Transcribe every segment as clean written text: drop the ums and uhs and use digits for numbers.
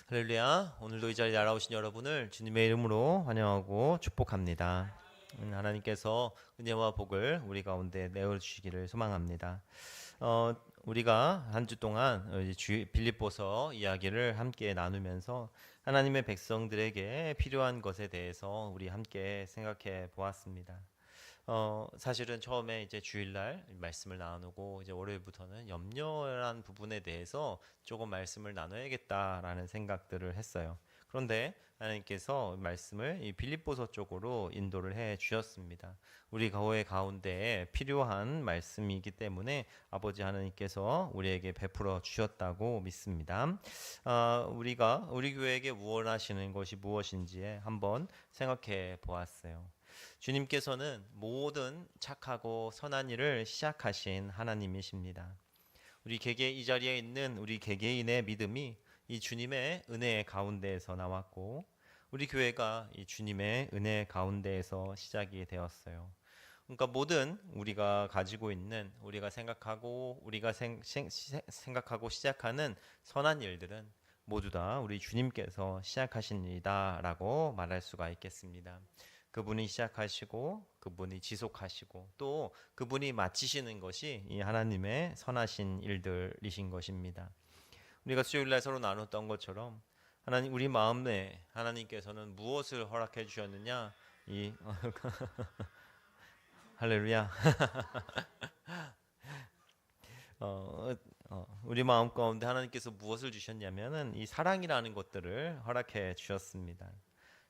할렐루야. 오늘도 이 자리에 날아오신 여러분을 주님의 이름으로 환영하고 축복합니다. 하나님께서 은혜와 복을 우리 가운데 내어 주시기를 소망합니다. 우리가 한 주 동안 빌립보서 이야기를 함께 나누면서 하나님의 백성들에게 필요한 것에 대해서 우리 함께 생각해 보았습니다. 사실은 처음에 이제 주일날 말씀을 나누고 이제 월요일부터는 염려란 부분에 대해서 조금 말씀을 나눠야겠다라는 생각들을 했어요. 그런데 하나님께서 말씀을 이 빌립보서 쪽으로 인도를 해 주셨습니다. 우리 교회 가운데에 필요한 말씀이기 때문에 아버지 하나님께서 우리에게 베풀어 주셨다고 믿습니다. 우리가 우리 교회에게 원하시는 것이 무엇인지에 한번 생각해 보았어요. 주님께서는 모든 착하고 선한 일을 시작하신 하나님이십니다. 우리 개개 이 자리에 있는 우리 개개인의 믿음이 이 주님의 은혜 가운데에서 나왔고 우리 교회가 이 주님의 은혜 가운데에서 시작이 되었어요. 그러니까 모든 우리가 가지고 있는 우리가 생각하고 시작하는 선한 일들은 모두 다 우리 주님께서 시작하신 일이다라고 말할 수가 있겠습니다. 그분이 시작하시고 그분이 지속하시고 또 그분이 마치시는 것이 이 하나님의 선하신 일들이신 것입니다. 우리가 수요일날 서로 나눴던 것처럼 하나님 우리 마음에 하나님께서는 무엇을 허락해 주셨느냐 이 할렐루야. 우리 마음 가운데 하나님께서 무엇을 주셨냐면은 이 사랑이라는 것들을 허락해 주셨습니다.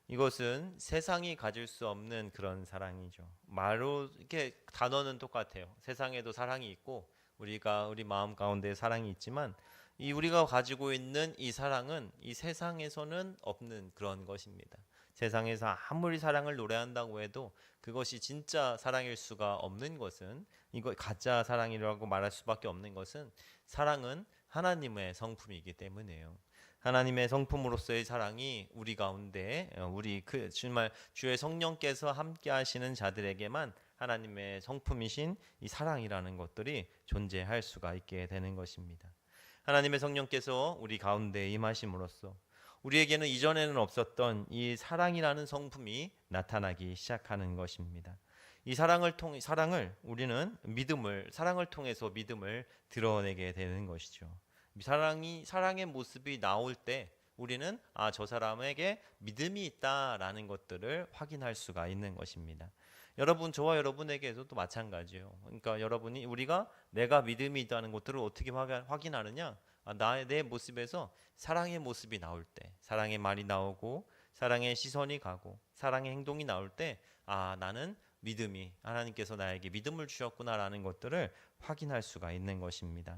이것은 세상이 가질 수 없는 그런 사랑이죠. 말로 이렇게 단어는 똑같아요. 세상에도 사랑이 있고 우리 마음 가운데 사랑이 있지만 이 우리가 가지고 있는 이 사랑은 이 세상에서는 없는 그런 것입니다. 세상에서 아무리 사랑을 노래한다고 해도 그것이 진짜 사랑일 수가 없는 것은 이거 가짜 사랑이라고 말할 수밖에 없는 것은 사랑은 하나님의 성품이기 때문이에요. 하나님의 성품으로서의 사랑이 우리 가운데 우리 정말 주의 성령께서 함께 하시는 자들에게만 하나님의 성품이신 이 사랑이라는 것들이 존재할 수가 있게 되는 것입니다. 하나님의 성령께서 우리 가운데 임하심으로써 우리에게는 이전에는 없었던 이 사랑이라는 성품이 나타나기 시작하는 것입니다. 이 사랑을 우리는 사랑을 통해서 믿음을 드러내게 되는 것이죠. 사랑의 모습이 나올 때 우리는 저 사람에게 믿음이 있다라는 것들을 확인할 수가 있는 것입니다. 저와 여러분에게도 또 마찬가지예요. 그러니까 우리가 내가 믿음이 있다는 것들을 어떻게 확인하느냐? 내 모습에서 사랑의 모습이 나올 때, 사랑의 말이 나오고, 사랑의 시선이 가고, 사랑의 행동이 나올 때, 나는 하나님께서 나에게 믿음을 주셨구나라는 것들을 확인할 수가 있는 것입니다.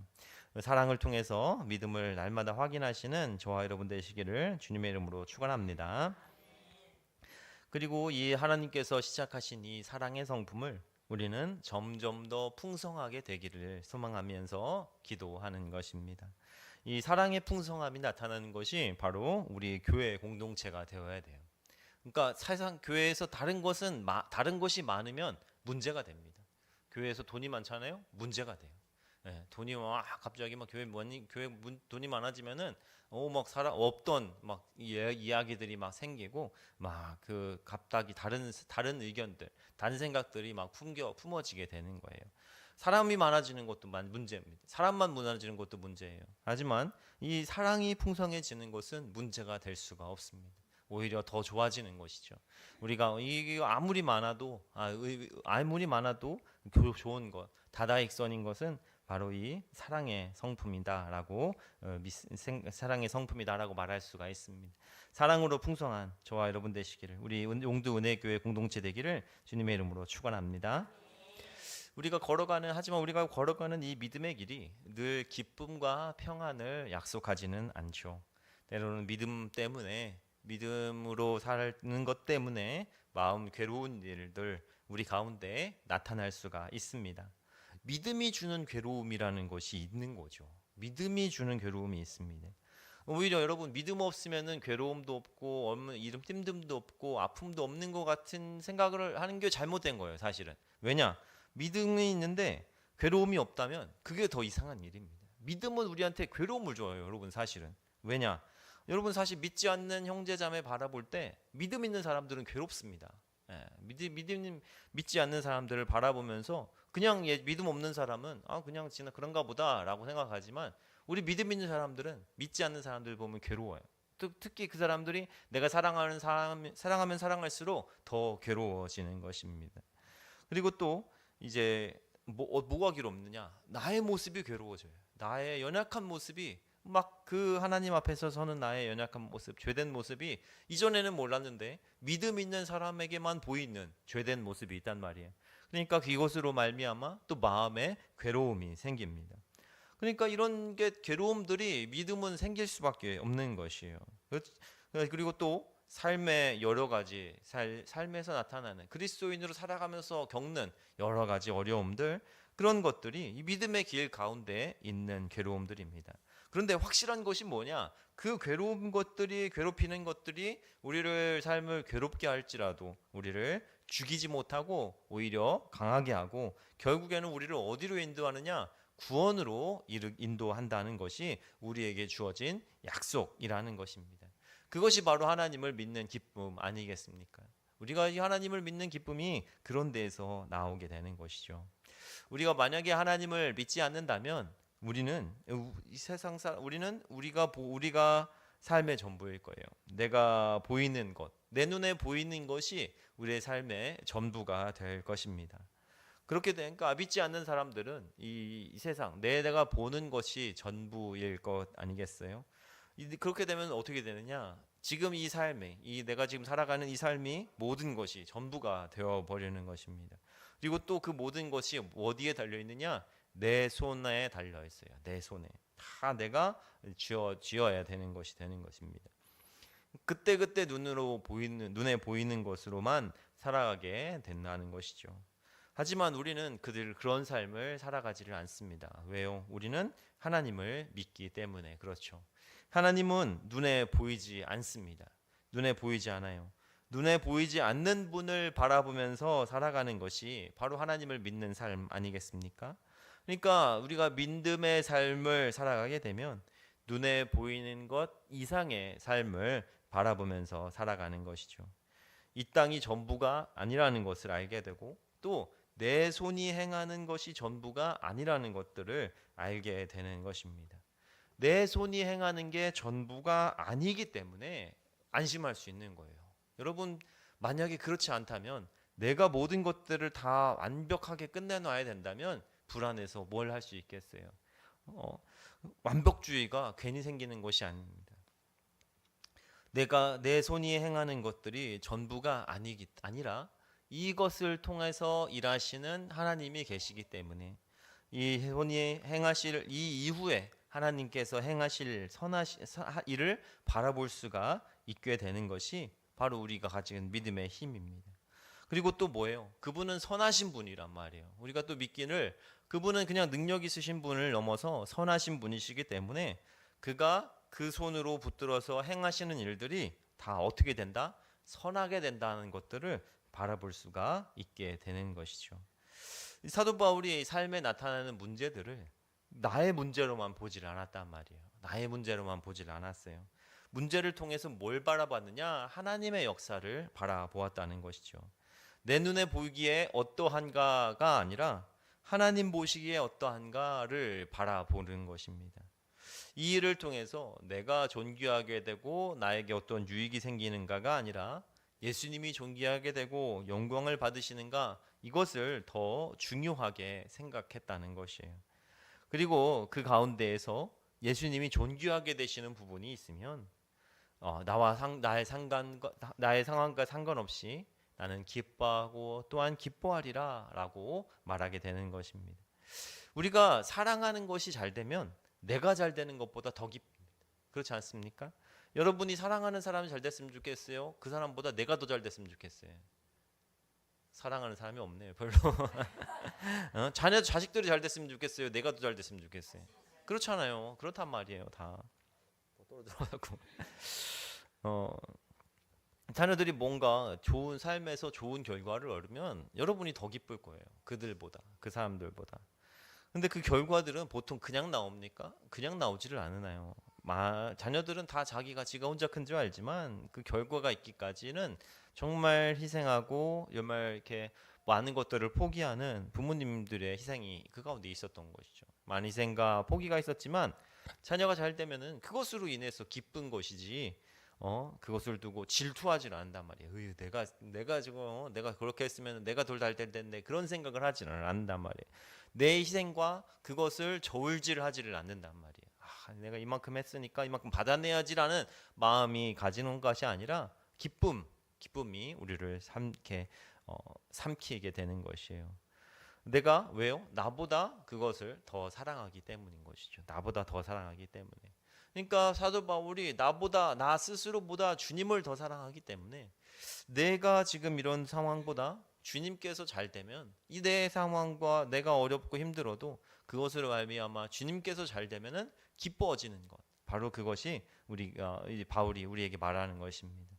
사랑을 통해서 믿음을 날마다 확인하시는 저와 여러분 되시기를 주님의 이름으로 축원합니다. 그리고 이 하나님께서 시작하신 이 사랑의 성품을 우리는 점점 더 풍성하게 되기를 소망하면서 기도하는 것입니다. 이 사랑의 풍성함이 나타나는 것이 바로 우리 교회 공동체가 되어야 돼요. 그러니까 사실상 교회에서 다른 것이 많으면 문제가 됩니다. 교회에서 돈이 많잖아요. 문제가 돼요. 돈이 갑자기 돈이 많아지면은 막 없던 막 이야기들이 막 생기고 막 그 갑자기 다른 의견들, 다른 생각들이 막 품어지게 되는 거예요. 사람이 많아지는 것도 문제입니다. 사람만 많아지는 것도 문제예요. 하지만 이 사랑이 풍성해지는 것은 문제가 될 수가 없습니다. 오히려 더 좋아지는 것이죠. 우리가 이게 아무리 많아도 좋은 것, 다다익선인 것은 바로 이 사랑의 성품이다라고 사랑의 성품이다라고 말할 수가 있습니다. 사랑으로 풍성한 저와 여러분 되시기를 우리 용두 은혜교회 공동체 되기를 주님의 이름으로 축원합니다. 하지만 우리가 걸어가는 이 믿음의 길이 늘 기쁨과 평안을 약속하지는 않죠. 때로는 믿음으로 사는 것 때문에 마음 괴로운 일들 우리 가운데 나타날 수가 있습니다. 믿음이 주는 괴로움이라는 것이 있는 거죠. 믿음이 주는 괴로움이 있습니다. 오히려 여러분 믿음 없으면은 괴로움도 없고 힘듦도 없고 아픔도 없는 것 같은 생각을 하는 게 잘못된 거예요, 사실은. 왜냐? 믿음이 있는데 괴로움이 없다면 그게 더 이상한 일입니다. 믿음은 우리한테 괴로움을 줘요, 여러분, 사실은. 왜냐? 여러분 사실 믿지 않는 형제자매 바라볼 때 믿음 있는 사람들은 괴롭습니다. 예, 믿지 않는 사람들을 바라보면서 그냥 믿음 없는 사람은 그냥 지나 그런가 보다라고 생각하지만 우리 믿음 있는 사람들은 믿지 않는 사람들 보면 괴로워요. 특히 그 사람들이 내가 사랑하면 사랑할수록 더 괴로워지는 것입니다. 그리고 또 이제 뭐가 괴롭느냐? 나의 모습이 괴로워져요. 나의 연약한 모습이 막 그 하나님 앞에서 서는 나의 연약한 모습, 죄된 모습이 이전에는 몰랐는데 믿음 있는 사람에게만 보이는 죄된 모습이 있단 말이에요. 그러니까 이것으로 말미암아 또 마음에 괴로움이 생깁니다. 그러니까 이런 게 괴로움들이 믿음은 생길 수밖에 없는 것이에요. 그리고 또 삶의 여러 가지 삶에서 나타나는 그리스도인으로 살아가면서 겪는 여러 가지 어려움들, 그런 것들이 이 믿음의 길 가운데 있는 괴로움들입니다. 그런데 확실한 것이 뭐냐? 그 괴롭히는 것들이 우리를 삶을 괴롭게 할지라도 우리를 죽이지 못하고 오히려 강하게 하고 결국에는 우리를 어디로 인도하느냐? 구원으로 인도한다는 것이 우리에게 주어진 약속이라는 것입니다. 그것이 바로 하나님을 믿는 기쁨 아니겠습니까? 우리가 이 하나님을 믿는 기쁨이 그런 데에서 나오게 되는 것이죠. 우리가 만약에 하나님을 믿지 않는다면 우리는 이 세상 우리가 삶의 전부일 거예요. 내가 보이는 것, 내 눈에 보이는 것이 우리의 삶의 전부가 될 것입니다. 그렇게 되니까 믿지 않는 사람들은 이 세상 내가 보는 것이 전부일 것 아니겠어요? 그렇게 되면 어떻게 되느냐? 지금 이 삶에 내가 지금 살아가는 이 삶이 모든 것이 전부가 되어 버리는 것입니다. 그리고 또 그 모든 것이 어디에 달려 있느냐? 내 손에 달려 있어요. 내 손에 다 내가 쥐어야 되는 것이 되는 것입니다. 그때 눈에 보이는 것으로만 살아가게 된다는 것이죠. 하지만 우리는 그런 삶을 살아가지를 않습니다. 왜요? 우리는 하나님을 믿기 때문에 그렇죠. 하나님은 눈에 보이지 않습니다. 눈에 보이지 않아요. 눈에 보이지 않는 분을 바라보면서 살아가는 것이 바로 하나님을 믿는 삶 아니겠습니까? 그러니까 우리가 믿음의 삶을 살아가게 되면 눈에 보이는 것 이상의 삶을 바라보면서 살아가는 것이죠. 이 땅이 전부가 아니라는 것을 알게 되고 또 내 손이 행하는 것이 전부가 아니라는 것들을 알게 되는 것입니다. 내 손이 행하는 게 전부가 아니기 때문에 안심할 수 있는 거예요. 여러분, 만약에 그렇지 않다면 내가 모든 것들을 다 완벽하게 끝내놔야 된다면 불안해서 뭘 할 수 있겠어요? 완벽주의가 괜히 생기는 것이 아닙니다. 내 손이 행하는 것들이 전부가 아니라 이것을 통해서 일하시는 하나님이 계시기 때문에 이 손이 행하실 이 이후에 하나님께서 행하실 일을 바라볼 수가 있게 되는 것이 바로 우리가 가진 믿음의 힘입니다. 그리고 또 뭐예요? 그분은 선하신 분이란 말이에요. 우리가 또 믿기를 그분은 그냥 능력 있으신 분을 넘어서 선하신 분이시기 때문에 그가 그 손으로 붙들어서 행하시는 일들이 다 어떻게 된다? 선하게 된다는 것들을 바라볼 수가 있게 되는 것이죠. 사도 바울이 삶에 나타나는 문제들을 나의 문제로만 보질 않았단 말이에요. 나의 문제로만 보질 않았어요. 문제를 통해서 뭘 바라봤느냐? 하나님의 역사를 바라보았다는 것이죠. 내 눈에 보이기에 어떠한가가 아니라 하나님 보시기에 어떠한가를 바라보는 것입니다. 이 일을 통해서 내가 존귀하게 되고 나에게 어떤 유익이 생기는가가 아니라 예수님이 존귀하게 되고 영광을 받으시는가, 이것을 더 중요하게 생각했다는 것이에요. 그리고 그 가운데에서 예수님이 존귀하게 되시는 부분이 있으면 나의 상황과 상관없이 나는 기뻐하고 또한 기뻐하리라 라고 말하게 되는 것입니다. 우리가 사랑하는 것이 잘 되면 내가 잘 되는 것보다 더 기쁩니다. 그렇지 않습니까? 여러분이 사랑하는 사람이 잘 됐으면 좋겠어요? 그 사람보다 내가 더 잘 됐으면 좋겠어요? 사랑하는 사람이 없네요, 별로. 자식들이 잘 됐으면 좋겠어요? 내가 더 잘 됐으면 좋겠어요? 그렇잖아요. 그렇단 말이에요, 다. 떨어져가고. 자녀들이 뭔가 좋은 삶에서 좋은 결과를 얻으면 여러분이 더 기쁠 거예요. 그들보다, 그 사람들보다. 근데 그 결과들은 보통 그냥 나옵니까? 그냥 나오지를 않으나요? 자녀들은 다 자기가 지가 혼자 큰 줄 알지만 그 결과가 있기까지는 정말 희생하고 정말 이렇게 많은 것들을 포기하는 부모님들의 희생이 그 가운데 있었던 것이죠. 많은 희생과 포기가 있었지만 자녀가 잘 되면은 그것으로 인해서 기쁜 것이지, 그것을 두고 질투하지는 않는단 말이에요. 내가 지금 내가 그렇게 했으면 내가 덜 잘 될 텐데 그런 생각을 하지는 않는단 말이에요. 내 희생과 그것을 저울질하지를 않는단 말이에요. 내가 이만큼 했으니까 이만큼 받아내야지라는 마음이 가지는 것이 아니라 기쁨이 우리를 삼키게 되는 것이에요. 내가 왜요? 나보다 그것을 더 사랑하기 때문인 것이죠. 나보다 더 사랑하기 때문에. 그러니까 사도 바울이 나 스스로보다 주님을 더 사랑하기 때문에 내가 지금 이런 상황보다 주님께서 잘 되면 이 내 상황과 내가 어렵고 힘들어도 그것으로 말미암아 주님께서 잘 되면은 기뻐지는 것. 바로 그것이 바울이 우리에게 말하는 것입니다.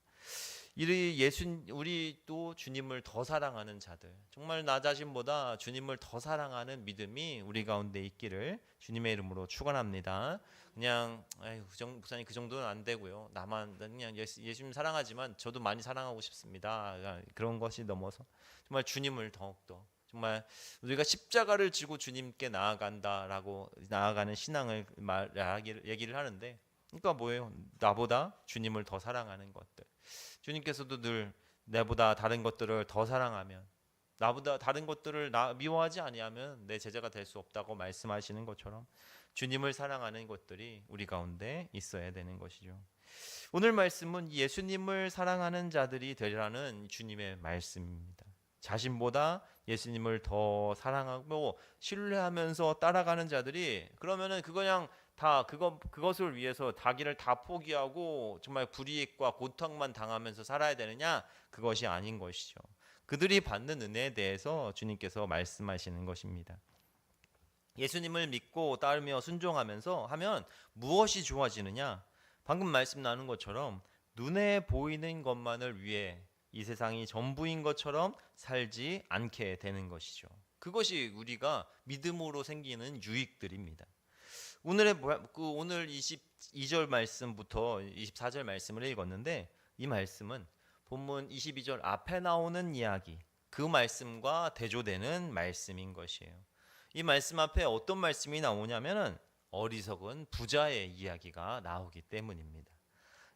우리 또 주님을 더 사랑하는 자들, 정말 나 자신보다 주님을 더 사랑하는 믿음이 우리 가운데 있기를 주님의 이름으로 축원합니다. 그냥 목사님 그 정도는 안 되고요. 나만 그냥 예수님 사랑하지만 저도 많이 사랑하고 싶습니다. 그런 것이 넘어서 정말 주님을 더욱더 정말 우리가 십자가를 지고 주님께 나아가는 신앙을 얘기를 하는데, 그러니까 뭐예요? 나보다 주님을 더 사랑하는 것들. 주님께서도 늘 내보다 다른 것들을 더 사랑하면, 나보다 다른 것들을 미워하지 아니하면 내 제자가 될 수 없다고 말씀하시는 것처럼 주님을 사랑하는 것들이 우리 가운데 있어야 되는 것이죠. 오늘 말씀은 예수님을 사랑하는 자들이 되라는 주님의 말씀입니다. 자신보다 예수님을 더 사랑하고 신뢰하면서 따라가는 자들이, 그러면은 그냥 다 그것을 위해서 자기를 다 포기하고 정말 불이익과 고통만 당하면서 살아야 되느냐? 그것이 아닌 것이죠. 그들이 받는 은혜에 대해서 주님께서 말씀하시는 것입니다. 예수님을 믿고 따르며 순종하면서 하면 무엇이 좋아지느냐? 방금 말씀 나눈 것처럼 눈에 보이는 것만을 위해 이 세상이 전부인 것처럼 살지 않게 되는 것이죠. 그것이 우리가 믿음으로 생기는 유익들입니다. 오늘 22절 말씀부터 24절 말씀을 읽었는데, 이 말씀은 본문 22절 앞에 나오는 이야기, 그 말씀과 대조되는 말씀인 것이에요. 이 말씀 앞에 어떤 말씀이 나오냐면은 어리석은 부자의 이야기가 나오기 때문입니다.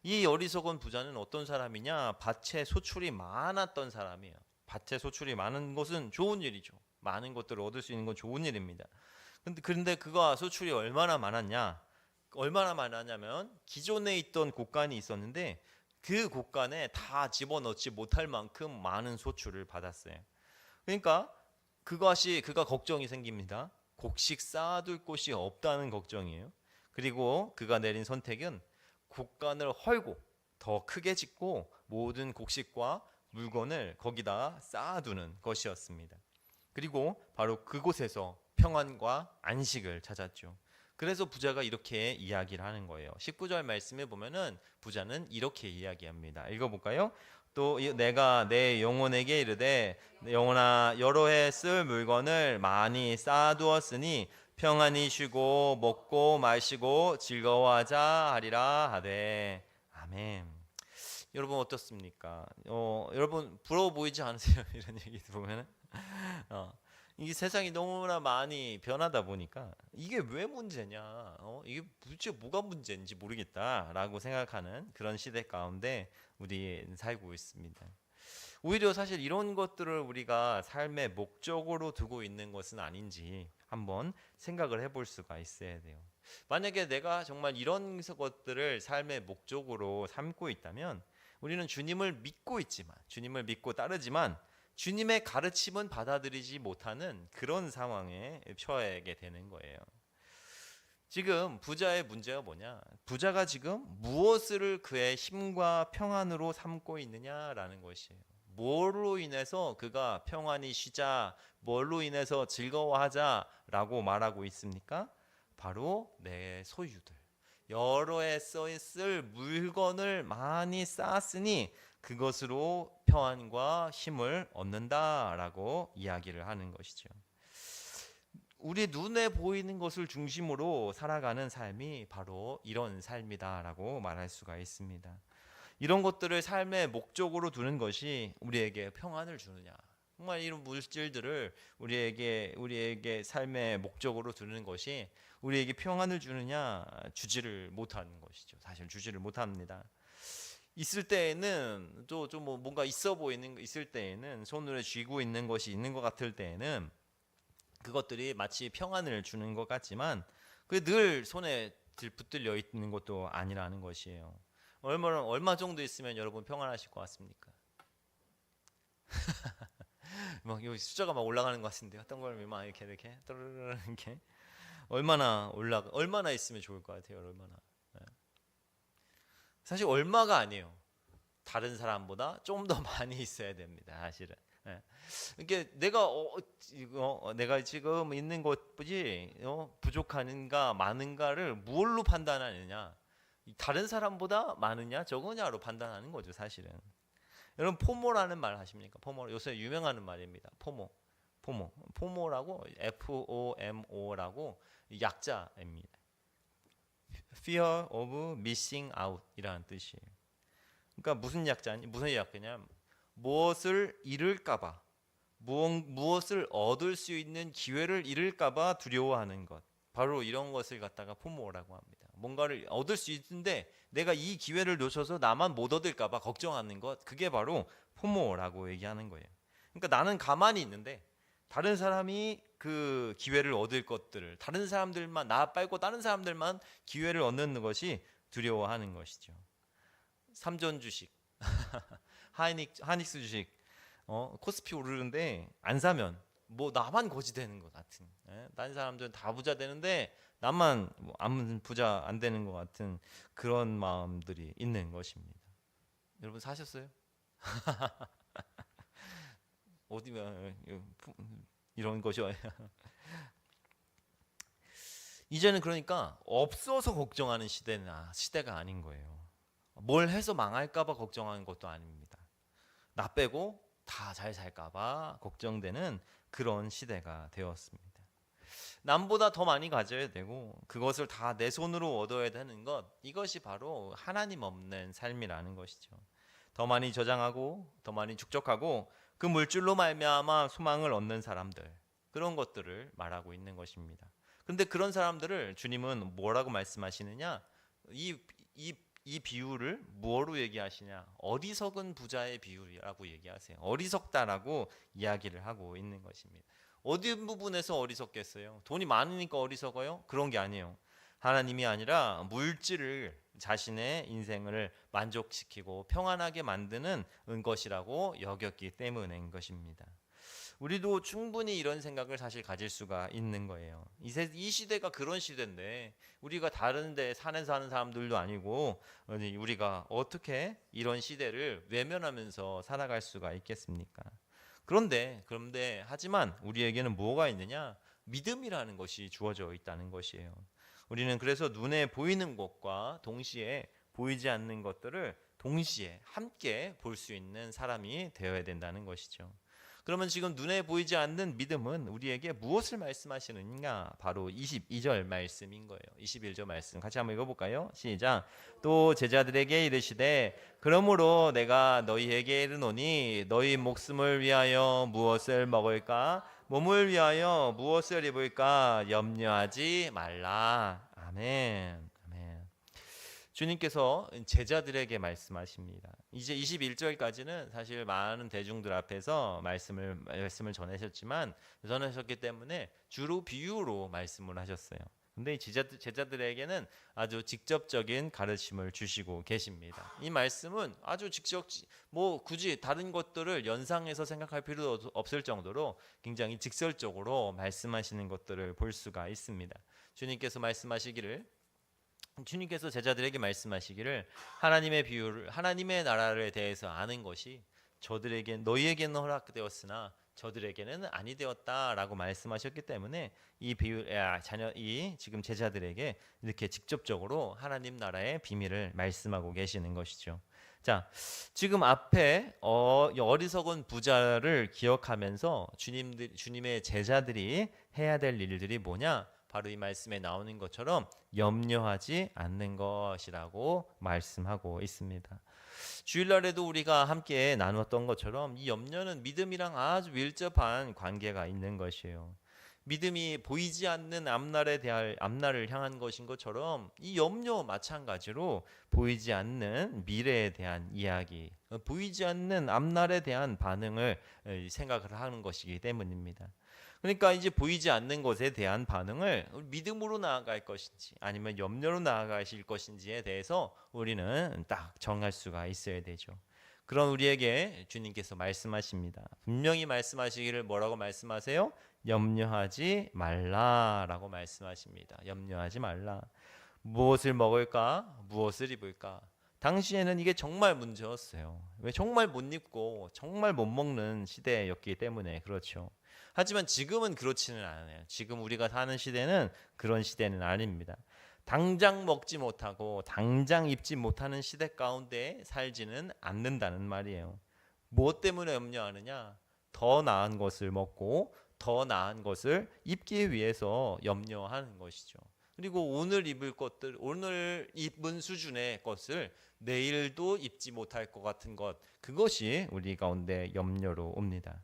이 어리석은 부자는 어떤 사람이냐? 밭에 소출이 많았던 사람이에요. 밭에 소출이 많은 것은 좋은 일이죠. 많은 것들을 얻을 수 있는 건 좋은 일입니다. 근데 그가 소출이 얼마나 많았냐면 기존에 있던 곡간이 있었는데 그 곡간에 다 집어넣지 못할 만큼 많은 소출을 받았어요. 그러니까 그가 걱정이 생깁니다. 곡식 쌓아둘 곳이 없다는 걱정이에요. 그리고 그가 내린 선택은 곡간을 헐고 더 크게 짓고 모든 곡식과 물건을 거기다 쌓아두는 것이었습니다. 그리고 바로 그곳에서 평안과 안식을 찾았죠. 그래서 부자가 이렇게 이야기를 하는 거예요. 19절 말씀에 보면은 부자는 이렇게 이야기합니다. 읽어볼까요? 또 내가 내 영혼에게 이르되 영혼아 여러 해 쓸 물건을 많이 쌓아두었으니 평안히 쉬고 먹고 마시고 즐거워하자 하리라 하되. 아멘. 여러분 어떻습니까? 여러분 부러워 보이지 않으세요? 이런 얘기 보면은 이 세상이 너무나 많이 변하다 보니까 이게 왜 문제냐? 이게 도대체 뭐가 문제인지 모르겠다라고 생각하는 그런 시대 가운데 우리 살고 있습니다. 오히려 사실 이런 것들을 우리가 삶의 목적으로 두고 있는 것은 아닌지 한번 생각을 해볼 수가 있어야 돼요. 만약에 내가 정말 이런 것들을 삶의 목적으로 삼고 있다면 우리는 주님을 믿고 따르지만 주님의 가르침은 받아들이지 못하는 그런 상황에 처하게 되는 거예요. 지금 부자의 문제가 뭐냐? 부자가 지금 무엇을 그의 힘과 평안으로 삼고 있느냐라는 것이에요. 뭘로 인해서 그가 평안히 쉬자, 뭘로 인해서 즐거워하자라고 말하고 있습니까? 바로 내 소유들, 여러 해 쓸 물건을 많이 쌓았으니 그것으로 평안과 힘을 얻는다라고 이야기를 하는 것이죠. 우리 눈에 보이는 것을 중심으로 살아가는 삶이 바로 이런 삶이다라고 말할 수가 있습니다. 이런 것들을 삶의 목적으로 두는 것이 우리에게 평안을 주느냐? 정말 이런 물질들을 우리에게 삶의 목적으로 두는 것이 우리에게 평안을 주느냐? 주지를 못하는 것이죠. 사실 주지를 못합니다. 있을 때에는 또좀뭐 뭔가 있어 보이는 있을 때에는 손으로 쥐고 있는 것이 있는 것 같을 때에는 그것들이 마치 평안을 주는 것 같지만 그 늘 손에 붙들려 있는 것도 아니라는 것이에요. 얼마 정도 있으면 여러분 평안하실 것 같습니까? 막 여기 숫자가 막 올라가는 것 같은데 어떤 걸 막 이렇게 떠르르 이렇게 얼마나 있으면 좋을 것 같아요. 얼마나. 사실 얼마가 아니에요. 다른 사람보다 좀 더 많이 있어야 됩니다. 사실은. 이게 내가 지금 있는 것이 부족한가 많은가를 무엇로 판단하느냐? 다른 사람보다 많으냐 적으냐로 판단하는 거죠. 사실은. 여러분 포모라는 말 하십니까? 포모 요새 유명한 말입니다. 포모라고 FOMO라고 약자입니다. Fear of missing out이라는 뜻이에요. 그러니까 무슨 약자냐? 무엇을 잃을까봐, 무엇을 얻을 수 있는 기회를 잃을까봐 두려워하는 것. 바로 이런 것을 갖다가 포모라고 합니다. 뭔가를 얻을 수 있는데 내가 이 기회를 놓쳐서 나만 못 얻을까봐 걱정하는 것. 그게 바로 포모라고 얘기하는 거예요. 그러니까 나는 가만히 있는데 다른 사람이 그 기회를 얻을 것들을 다른 사람들만 나 빼고 다른 사람들만 기회를 얻는 것이 두려워하는 것이죠. 삼전 주식, 하이닉스 주식, 코스피 오르는데 안 사면 뭐 나만 거지 되는 것 같은. 다른 사람들은 다 부자 되는데 나만 아무 부자 안 되는 것 같은 그런 마음들이 있는 것입니다. 여러분 사셨어요? 어디가 이런 것이 이제는 그러니까 없어서 걱정하는 시대가 아닌 거예요. 뭘 해서 망할까봐 걱정하는 것도 아닙니다. 나 빼고 다 잘 살까봐 걱정되는 그런 시대가 되었습니다. 남보다 더 많이 가져야 되고 그것을 다 내 손으로 얻어야 되는 것, 이것이 바로 하나님 없는 삶이라는 것이죠. 더 많이 저장하고 더 많이 축적하고 그 물질로 말미암아 소망을 얻는 사람들, 그런 것들을 말하고 있는 것입니다. 그런데 그런 사람들을 주님은 뭐라고 말씀하시느냐? 이 비유를 뭐로 얘기하시냐? 어리석은 부자의 비유라고 얘기하세요. 어리석다라고 이야기를 하고 있는 것입니다. 어디 부분에서 어리석겠어요? 돈이 많으니까 어리석어요? 그런 게 아니에요. 하나님이 아니라 물질을 자신의 인생을 만족시키고 평안하게 만드는 것이라고 여겼기 때문인 것입니다. 우리도 충분히 이런 생각을 사실 가질 수가 있는 거예요. 이 시대가 그런 시대인데 우리가 다른 데 사는 사람들도 아니고 우리가 어떻게 이런 시대를 외면하면서 살아갈 수가 있겠습니까? 그런데 하지만 우리에게는 뭐가 있느냐? 믿음이라는 것이 주어져 있다는 것이에요. 우리는 그래서 눈에 보이는 것과 동시에 보이지 않는 것들을 동시에 함께 볼 수 있는 사람이 되어야 된다는 것이죠. 그러면 지금 눈에 보이지 않는 믿음은 우리에게 무엇을 말씀하시느냐? 바로 22절 말씀인 거예요. 21절 말씀 같이 한번 읽어볼까요? 시작. 또 제자들에게 이르시되 그러므로 내가 너희에게 이르노니 너희 목숨을 위하여 무엇을 먹을까? 몸을 위하여 무엇을 입을까? 염려하지 말라. 아멘. 주님께서 제자들에게 말씀하십니다. 이제 21절까지는 사실 많은 대중들 앞에서 말씀을 전하셨기 때문에 주로 비유로 말씀을 하셨어요. 근데 제자들에게는 아주 직접적인 가르침을 주시고 계십니다. 이 말씀은 아주 굳이 다른 것들을 연상해서 생각할 필요도 없을 정도로 굉장히 직설적으로 말씀하시는 것들을 볼 수가 있습니다. 주님께서 제자들에게 말씀하시기를 하나님의 나라를 대해서 아는 것이 너희에게는 허락되었으나 저들에게는 아니 되었다라고 말씀하셨기 때문에 지금 제자들에게 이렇게 직접적으로 하나님 나라의 비밀을 말씀하고 계시는 것이죠. 자, 지금 앞에 어리석은 부자를 기억하면서 주님의 제자들이 해야 될 일들이 뭐냐? 바로 이 말씀에 나오는 것처럼 염려하지 않는 것이라고 말씀하고 있습니다. 주일날에도 우리가 함께 나누었던 것처럼 이 염려는 믿음이랑 아주 밀접한 관계가 있는 것이에요. 믿음이 보이지 않는 앞날을 향한 것인 것처럼 이 염려 마찬가지로 보이지 않는 미래에 대한 이야기, 보이지 않는 앞날에 대한 반응을 생각을 하는 것이기 때문입니다. 그러니까 이제 보이지 않는 것에 대한 반응을 믿음으로 나아갈 것인지 아니면 염려로 나아가실 것인지에 대해서 우리는 딱 정할 수가 있어야 되죠. 그런 우리에게 주님께서 말씀하십니다. 분명히 말씀하시기를 뭐라고 말씀하세요? 염려하지 말라라고 말씀하십니다. 염려하지 말라. 무엇을 먹을까? 무엇을 입을까? 당시에는 이게 정말 문제였어요. 왜 정말 못 입고 정말 못 먹는 시대였기 때문에 그렇죠. 하지만 지금은 그렇지는 않아요. 지금 우리가 사는 시대는 그런 시대는 아닙니다. 당장 먹지 못하고 당장 입지 못하는 시대 가운데 살지는 않는다는 말이에요. 무엇 때문에 염려하느냐? 더 나은 것을 먹고 더 나은 것을 입기 위해서 염려하는 것이죠. 그리고 오늘 입을 것들, 오늘 입은 수준의 것을 내일도 입지 못할 것 같은 것, 그것이 우리 가운데 염려로 옵니다.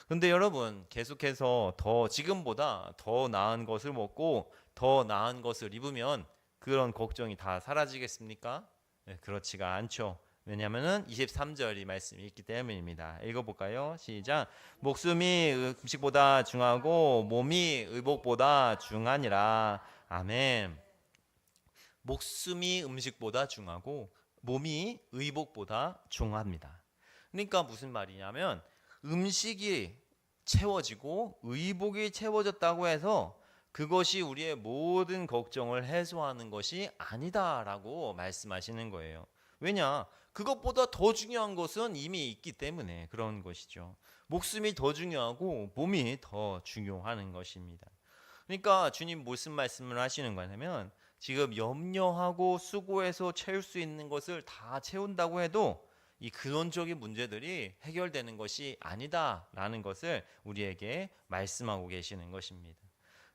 근데 여러분, 계속해서 지금보다 더 나은 것을 먹고 더 나은 것을 입으면 그런 걱정이 다 사라지겠습니까? 네, 그렇지가 않죠. 왜냐하면 23절이 말씀이 있기 때문입니다. 읽어볼까요? 시작. 목숨이 음식보다 중하고 몸이 의복보다 중하니라. 아멘. 목숨이 음식보다 중하고 몸이 의복보다 중합니다. 그러니까 무슨 말이냐면 음식이 채워지고 의복이 채워졌다고 해서 그것이 우리의 모든 걱정을 해소하는 것이 아니다라고 말씀하시는 거예요. 왜냐? 그것보다 더 중요한 것은 이미 있기 때문에 그런 것이죠. 목숨이 더 중요하고 몸이 더 중요한 것입니다. 그러니까 주님 무슨 말씀을 하시는 거냐면 지금 염려하고 수고해서 채울 수 있는 것을 다 채운다고 해도 이 근원적인 문제들이 해결되는 것이 아니다라는 것을 우리에게 말씀하고 계시는 것입니다.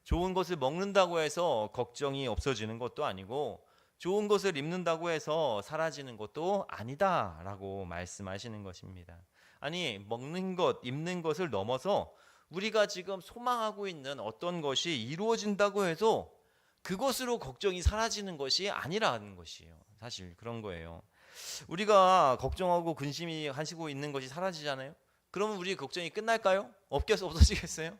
좋은 것을 먹는다고 해서 걱정이 없어지는 것도 아니고 좋은 것을 입는다고 해서 사라지는 것도 아니다라고 말씀하시는 것입니다. 아니, 먹는 것, 입는 것을 넘어서 우리가 지금 소망하고 있는 어떤 것이 이루어진다고 해서 그것으로 걱정이 사라지는 것이 아니라는 것이에요. 사실 그런 거예요. 우리가 걱정하고 근심이 하시고 있는 것이 사라지잖아요. 그러면 우리 걱정이 끝날까요? 없어지겠어요?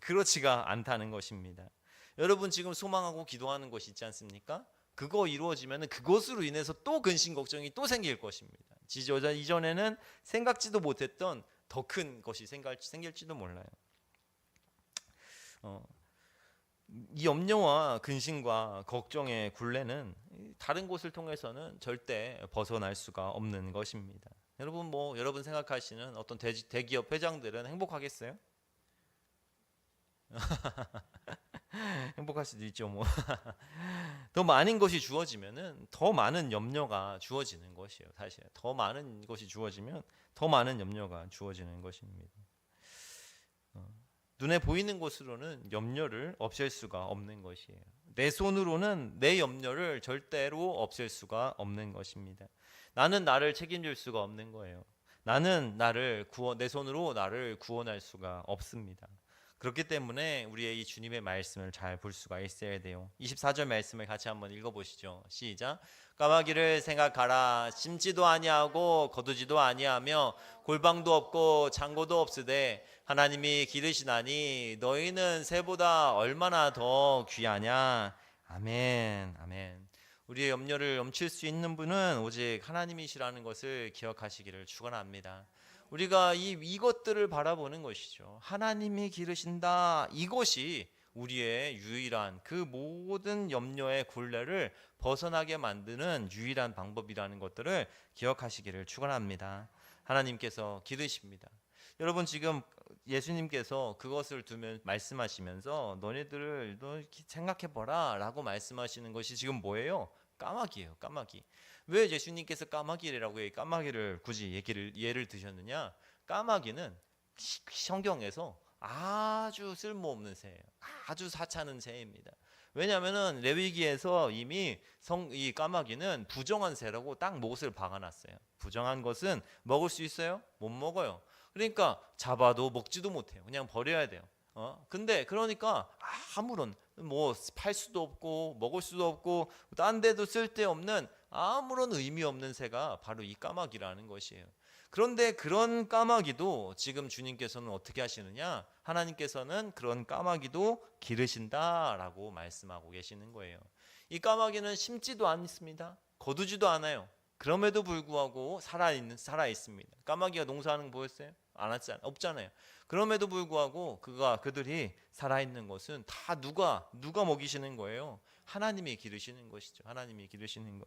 그렇지가 않다는 것입니다. 여러분 지금 소망하고 기도하는 것이 있지 않습니까? 그거 이루어지면 그것으로 인해서 또 근심 걱정이 또 생길 것입니다. 이전에는 생각지도 못했던 더 큰 것이 생길지도 몰라요. 이 염려와 근심과 걱정의 굴레는 다른 곳을 통해서는 절대 벗어날 수가 없는 것입니다. 여러분 생각하시는 어떤 대기업 회장들은 행복하겠어요? 행복할 수도 있죠, 뭐. 더 많은 것이 주어지면은 더 많은 염려가 주어지는 것이에요, 사실. 더 많은 것이 주어지면 더 많은 염려가 주어지는 것입니다. 눈에 보이는 것으로는 염려를 없앨 수가 없는 것이에요. 내 손으로는 내 염려를 절대로 없앨 수가 없는 것입니다. 나는 나를 책임질 수가 없는 거예요. 나는 내 손으로 나를 구원할 수가 없습니다. 그렇기 때문에 우리의 이 주님의 말씀을 잘 볼 수가 있어야 돼요. 24절 말씀을 같이 한번 읽어보시죠. 시작. 까마귀를 생각하라. 심지도 아니하고 거두지도 아니하며 골방도 없고 창고도 없으되 하나님이 기르시나니 너희는 새보다 얼마나 더 귀하냐. 아멘. 아멘. 우리의 염려를 넘칠 수 있는 분은 오직 하나님이시라는 것을 기억하시기를 축원합니다. 우리가 이것들을 바라보는 것이죠. 하나님이 기르신다. 이것이 우리의 유일한 그 모든 염려의 굴레를 벗어나게 만드는 유일한 방법이라는 것들을 기억하시기를 축원합니다. 하나님께서 기르십니다. 여러분 지금 예수님께서 그것을 두면 말씀하시면서 너희들을 생각해보라 라고 말씀하시는 것이 지금 뭐예요? 까마귀예요. 까마귀. 왜 예수님께서 까마귀라고 까마귀를 굳이 예를 드셨느냐? 까마귀는 성경에서 아주 쓸모없는 새예요. 아주 사찮은 새입니다. 왜냐하면은 레위기에서 이미 이 까마귀는 부정한 새라고 딱 못을 박아놨어요. 부정한 것은 먹을 수 있어요? 못 먹어요. 그러니까 잡아도 먹지도 못해요. 그냥 버려야 돼요. 근데 그러니까 아무런 뭐 팔 수도 없고 먹을 수도 없고 딴 데도 쓸데없는 아무런 의미 없는 새가 바로 이 까마귀라는 것이에요. 그런데 그런 까마귀도 지금 주님께서는 어떻게 하시느냐? 하나님께서는 그런 까마귀도 기르신다라고 말씀하고 계시는 거예요. 이 까마귀는 심지도 않습니다. 거두지도 않아요. 그럼에도 불구하고 살아 있습니다. 까마귀가 농사하는 거 보였어요? 없잖아요. 그럼에도 불구하고 그들이 살아 있는 것은 다 누가 먹이시는 거예요? 하나님이 기르시는 것이죠. 하나님이 기르시는 것.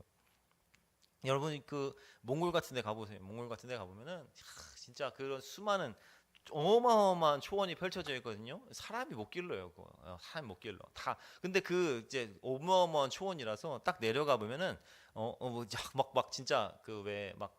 여러분 그 몽골 같은 데 가보세요. 몽골 같은 데 가보면은 진짜 그런 수많은 어마어마한 초원이 펼쳐져 있거든요. 사람이 못 길러요. 그거. 사람이 못 길러. 다. 근데 그 이제 어마어마한 초원이라서 딱 내려가 보면은 막 진짜 그 왜 막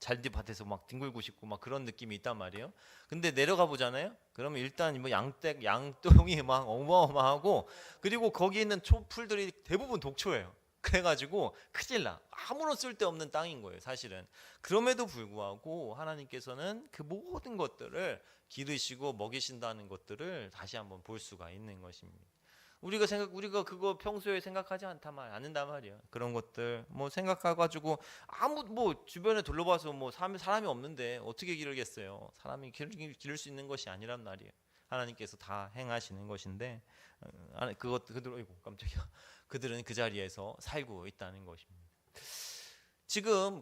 잔디밭에서 막 뒹굴고 싶고 막 그런 느낌이 있단 말이에요. 근데 내려가 보잖아요. 그러면 일단 뭐 양똥이 막 어마어마하고 그리고 거기 있는 풀들이 대부분 독초예요. 그래가지고 큰일 나. 아무런 쓸데없는 땅인 거예요, 사실은. 그럼에도 불구하고 하나님께서는 그 모든 것들을 기르시고 먹이신다는 것들을 다시 한번 볼 수가 있는 것입니다. 우리가 그거 평소에 생각하지 않는단 말이야. 그런 것들 뭐 생각해가지고 뭐 주변에 둘러봐서 뭐 사람이 없는데 어떻게 기르겠어요? 사람이 기를 수 있는 것이 아니란 말이에요. 하나님께서 다 행하시는 것인데 그들은 그 자리에서 살고 있다는 것입니다. 지금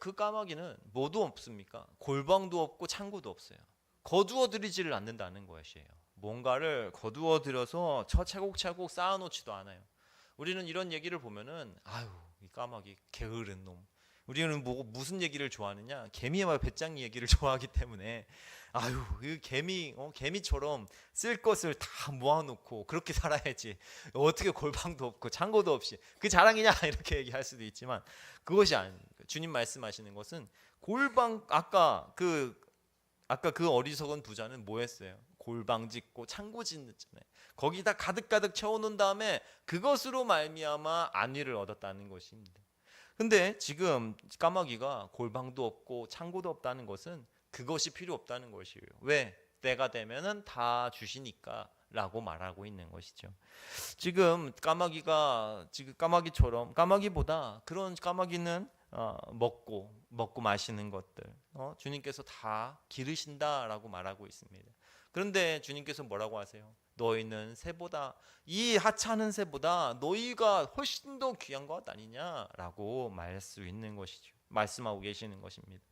그 까마귀는 뭐도 없습니까? 골방도 없고 창고도 없어요. 거두어 들이지를 않는다는 것이에요. 뭔가를 거두어 들여서 차곡차곡 쌓아놓지도 않아요. 우리는 이런 얘기를 보면은 이 까마귀 게으른 놈. 우리는 무슨 얘기를 좋아하느냐? 개미와 배짱이 얘기를 좋아하기 때문에 이 개미처럼 쓸 것을 다 모아놓고 그렇게 살아야지. 어떻게 골방도 없고 창고도 없이 그 자랑이냐 이렇게 얘기할 수도 있지만 그것이 아닙니다. 주님 말씀하시는 것은 골방 아까 그 어리석은 부자는 뭐 했어요? 골방 짓고 창고 짓는잖아요. 거기다 가득가득 채워놓은 다음에 그것으로 말미암아 안위를 얻었다는 것입니다. 근데 지금 까마귀가 골방도 없고 창고도 없다는 것은 그것이 필요 없다는 것이에요. 왜? 때가 되면은 다 주시니까 라고 말하고 있는 것이죠. 지금 까마귀보다 그런 까마귀는 먹고 마시는 것들 주님께서 다 기르신다라고 말하고 있습니다. 그런데 주님께서 뭐라고 하세요? 너희는 새보다 이 하찮은 새보다 너희가 훨씬 더 귀한 것 아니냐라고 말할 수 있는 것이죠. 말씀하고 계시는 것입니다.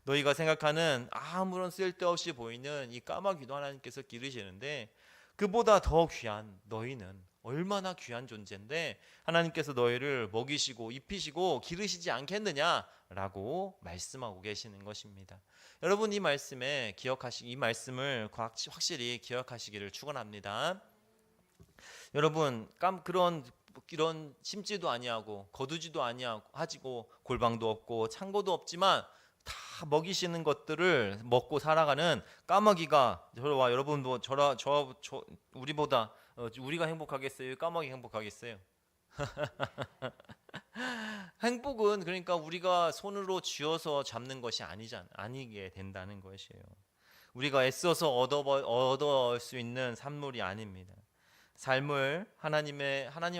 너희가 생각하는 아무런 쓸데없이 보이는 이 까마귀도 하나님께서 기르시는데 그보다 더 귀한 너희는 얼마나 귀한 존재인데 하나님께서 너희를 먹이시고 입히시고 기르시지 않겠느냐라고 말씀하고 계시는 것입니다. 여러분 이 말씀을 확실히 기억하시기를 축원합니다. 여러분 이런 심지도 아니하고 거두지도 아니하고 골방도 없고 창고도 없지만 다 먹이시는 것들을 먹고 살아가는 까마귀가 저와 여러분 우리가 행복하겠어요? 까마귀 행복하겠어요? 행복은 그러니까 우리가 손으로 쥐어서 잡는 것이 아니게 된다는 것이에요. 우리가 애써서 얻을 수 있는 산물이 아닙니다. 삶을 하나님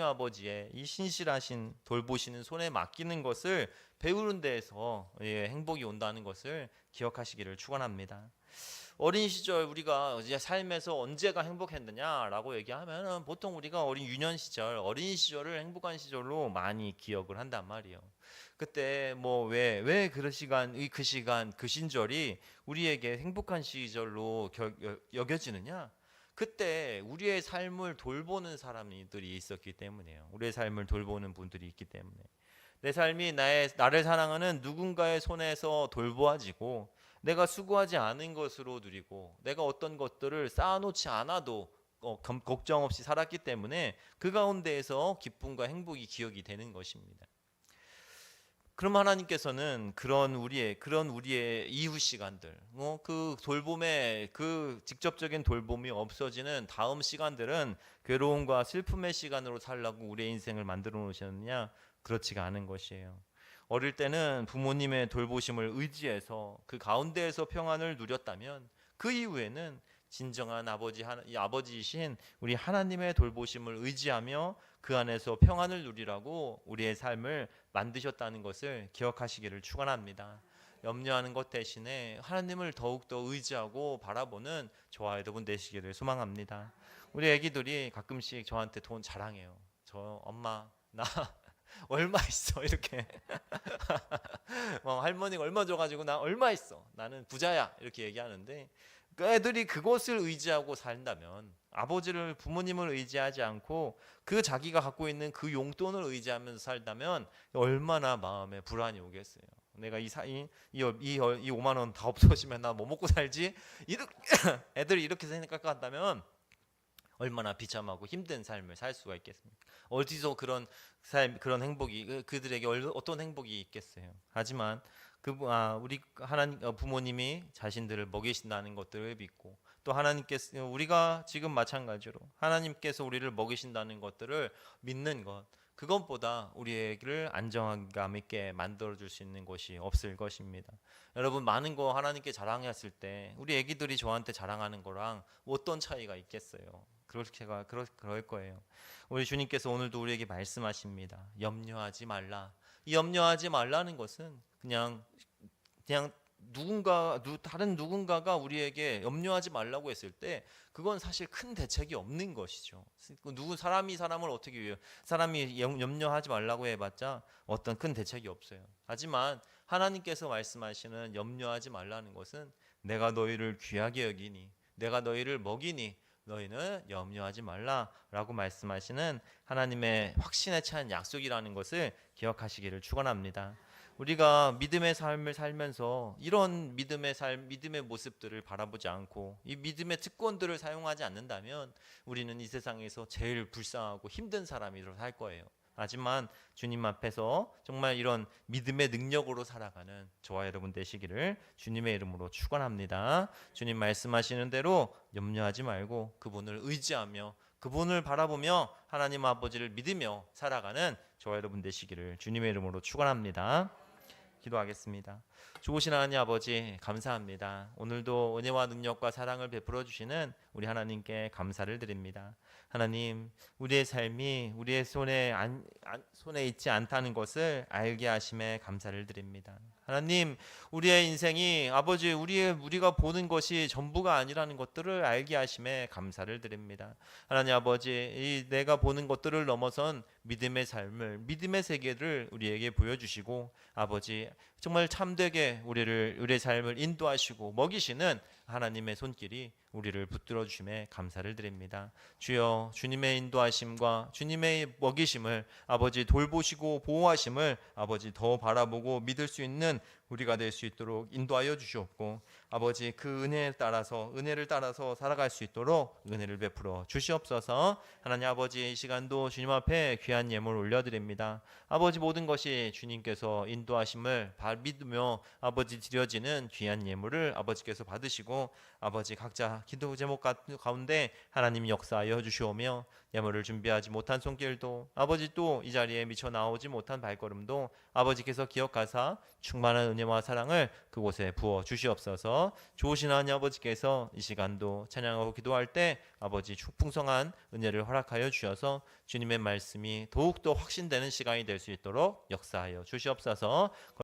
아버지의 이 신실하신 돌보시는 손에 맡기는 것을 배우는 데에서 행복이 온다는 것을 기억하시기를 축원합니다. 어린 시절 우리가 이제 삶에서 언제가 행복했느냐라고 얘기하면 보통 우리가 어린 시절을 행복한 시절로 많이 기억을 한단 말이에요. 그때 왜 그 시간 그 신절이 우리에게 행복한 시절로 여겨지느냐? 그때 우리의 삶을 돌보는 사람들이 있었기 때문이에요. 우리의 삶을 돌보는 분들이 있기 때문에 내 삶이 나를 사랑하는 누군가의 손에서 돌보아지고 내가 수고하지 않은 것으로 누리고 내가 어떤 것들을 쌓아놓지 않아도 걱정 없이 살았기 때문에 그 가운데에서 기쁨과 행복이 기억이 되는 것입니다. 그럼 하나님께서는 그런 우리의 이후 시간들, 그 돌봄의 그 직접적인 돌봄이 없어지는 다음 시간들은 괴로움과 슬픔의 시간으로 살라고 우리의 인생을 만들어 놓으셨느냐? 그렇지가 않은 것이에요. 어릴 때는 부모님의 돌보심을 의지해서 그 가운데에서 평안을 누렸다면 그 이후에는 진정한 아버지이신 우리 하나님의 돌보심을 의지하며 그 안에서 평안을 누리라고 우리의 삶을 만드셨다는 것을 기억하시기를 축원합니다. 염려하는 것 대신에 하나님을 더욱더 의지하고 바라보는 저와 여러분 되시기를 소망합니다. 우리 애기들이 가끔씩 저한테 돈 자랑해요. 저 엄마 나 얼마 있어 이렇게 할머니가 얼마 줘가지고 나 얼마 있어 나는 부자야 이렇게 얘기하는데 그 애들이 그것을 의지하고 산다면 아버지를 부모님을 의지하지 않고 그 자기가 갖고 있는 그 용돈을 의지하면서 살다면 얼마나 마음에 불안이 오겠어요. 내가 이 5만 원 다 없어지면 나 뭐 먹고 살지? 이렇게 애들이 이렇게 생각한다면 얼마나 비참하고 힘든 삶을 살 수가 있겠습니까? 어디서 그런 행복이 그들에게 어떤 행복이 있겠어요? 하지만 우리 하나님 부모님이 자신들을 먹이신다는 것들을 믿고 또 하나님께서 우리가 지금 마찬가지로 하나님께서 우리를 먹이신다는 것들을 믿는 것 그것보다 우리에게를 안정감 있게 만들어 줄 수 있는 것이 없을 것입니다. 여러분 많은 거 하나님께 자랑했을 때 우리 애기들이 저한테 자랑하는 거랑 어떤 차이가 있겠어요? 그럴 거예요. 우리 주님께서 오늘도 우리에게 말씀하십니다. 염려하지 말라. 이 염려하지 말라는 것은 그냥 다른 누군가가 우리에게 염려하지 말라고 했을 때 그건 사실 큰 대책이 없는 것이죠. 사람을 어떻게 해요? 사람이 염려하지 말라고 해봤자 어떤 큰 대책이 없어요. 하지만 하나님께서 말씀하시는 염려하지 말라는 것은 내가 너희를 귀하게 여기니 내가 너희를 먹이니 너희는 염려하지 말라라고 말씀하시는 하나님의 확신에 찬 약속이라는 것을 기억하시기를 축원합니다. 우리가 믿음의 삶을 살면서 이런 믿음의 모습들을 바라보지 않고 이 믿음의 특권들을 사용하지 않는다면 우리는 이 세상에서 제일 불쌍하고 힘든 사람으로 살 거예요. 하지만 주님 앞에서 정말 이런 믿음의 능력으로 살아가는 저와 여러분 되시기를 주님의 이름으로 축원합니다. 주님 말씀하시는 대로 염려하지 말고 그분을 의지하며 그분을 바라보며 하나님 아버지를 믿으며 살아가는 저와 여러분 되시기를 주님의 이름으로 축원합니다. 기도하겠습니다. 좋으신 하나님 아버지 감사합니다. 오늘도 은혜와 능력과 사랑을 베풀어 주시는 우리 하나님께 감사를 드립니다. 하나님 우리의 삶이 우리의 손에 있지 않다는 것을 알게 하심에 감사를 드립니다. 하나님 우리의 인생이 아버지 우리가 보는 것이 전부가 아니라는 것들을 알게 하심에 감사를 드립니다. 하나님 아버지 이 내가 보는 것들을 넘어선 믿음의 삶을 믿음의 세계를 우리에게 보여주시고 아버지 정말 참되게 우리의 삶을 인도하시고 먹이시는 하나님의 손길이 우리를 붙들어 주심에 감사를 드립니다. 주여 주님의 인도하심과 주님의 먹이심을 아버지 돌보시고 보호하심을 아버지 더 바라보고 믿을 수 있는 우리가 될 수 있도록 인도하여 주시옵고 아버지 그 은혜를 따라서 살아갈 수 있도록 은혜를 베풀어 주시옵소서. 하나님 아버지 이 시간도 주님 앞에 귀한 예물 올려드립니다. 아버지 모든 것이 주님께서 인도하심을 믿으며 아버지 드려지는 귀한 예물을 아버지께서 받으시고 아버지 각자 기도 제목 가운데 하나님 역사하여 주시오며 예물을 준비하지 못한 손길도 아버지 또 이 자리에 미쳐 나오지 못한 발걸음도 아버지께서 기억하사 충만한 은혜와 사랑을 그곳에 부어 주시옵소서. 좋으신 하나님 아버지께서 이 시간도 찬양하고 기도할 때 아버지 풍성한 은혜를 허락하여 주셔서 주님의 말씀이 더욱더 확신되는 시간이 될 수 있도록 역사하여 주시옵소서.